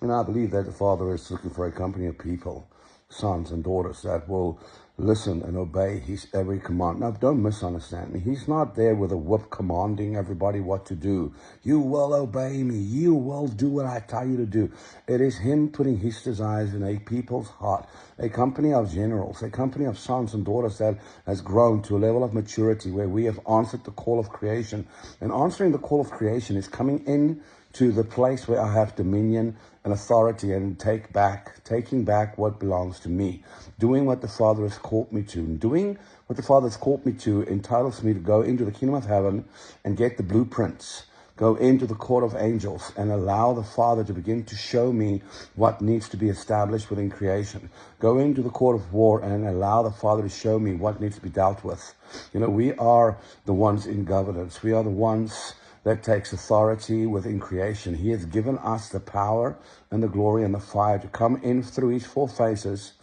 And I believe that the Father is looking for a company of people, sons and daughters, that will listen and obey his every command. Now, don't misunderstand me. He's not there with a whip commanding everybody what to do. You will obey me. You will do what I tell you to do. It is him putting his desires in a people's heart, a company of generals, a company of sons and daughters that has grown to a level of maturity where we have answered the call of creation. And answering the call of creation is coming in to the place where I have dominion and authority and taking back what belongs to me. Doing what the Father has called me to. And doing what the Father has called me to entitles me to go into the kingdom of heaven and get the blueprints. Go into the court of angels and allow the Father to begin to show me what needs to be established within creation. Go into the court of war and allow the Father to show me what needs to be dealt with. You know, we are the ones in governance. We are the ones that takes authority within creation. He has given us the power and the glory and the fire to come in through his four faces,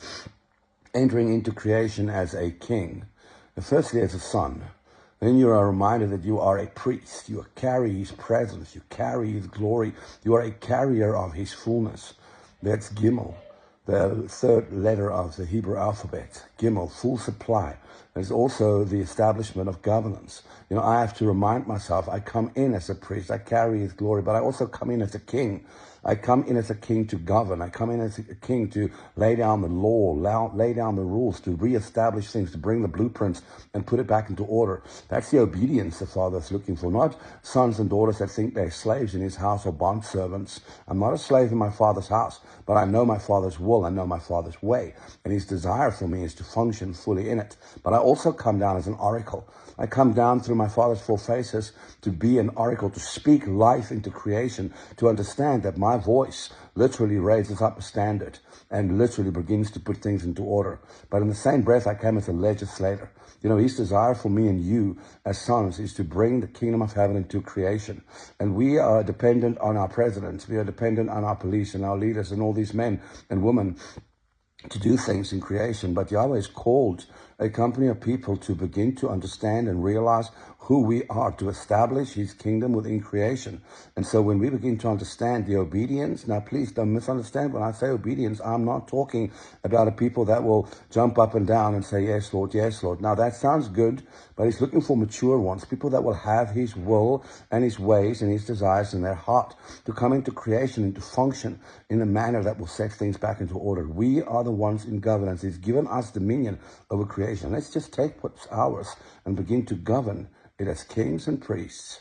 entering into creation as a king. And firstly, as a son. Then you are reminded that you are a priest. You carry his presence. You carry his glory. You are a carrier of his fullness. That's Gimel, the third letter of the Hebrew alphabet. Gimel, full supply. There's also the establishment of governance. You know, I have to remind myself, I come in as a priest, I carry his glory, but I also come in as a king. I come in as a king to govern. I come in as a king to lay down the law, lay down the rules, to reestablish things, to bring the blueprints and put it back into order. That's the obedience the Father is looking for, not sons and daughters that think they're slaves in his house or bondservants. I'm not a slave in my Father's house, but I know my Father's will. I know my Father's way. And his desire for me is to function fully in it. But I also come down as an oracle. I come down through my Father's four faces to be an oracle, to speak life into creation, to understand that my voice literally raises up a standard and literally begins to put things into order. But in the same breath, I came as a legislator. You know, his desire for me and you as sons is to bring the kingdom of heaven into creation. And we are dependent on our presidents. We are dependent on our police and our leaders and all these men and women to do things in creation. But Yahweh has called a company of people to begin to understand and realize who we are, to establish his kingdom within creation. And so when we begin to understand the obedience, now please don't misunderstand when I say obedience, I'm not talking about a people that will jump up and down and say, yes, Lord, yes, Lord. Now that sounds good, but he's looking for mature ones, people that will have his will and his ways and his desires in their heart to come into creation and to function in a manner that will set things back into order. We are the ones in governance. He's given us dominion over creation. Let's just take what's ours and begin to govern it as kings and priests.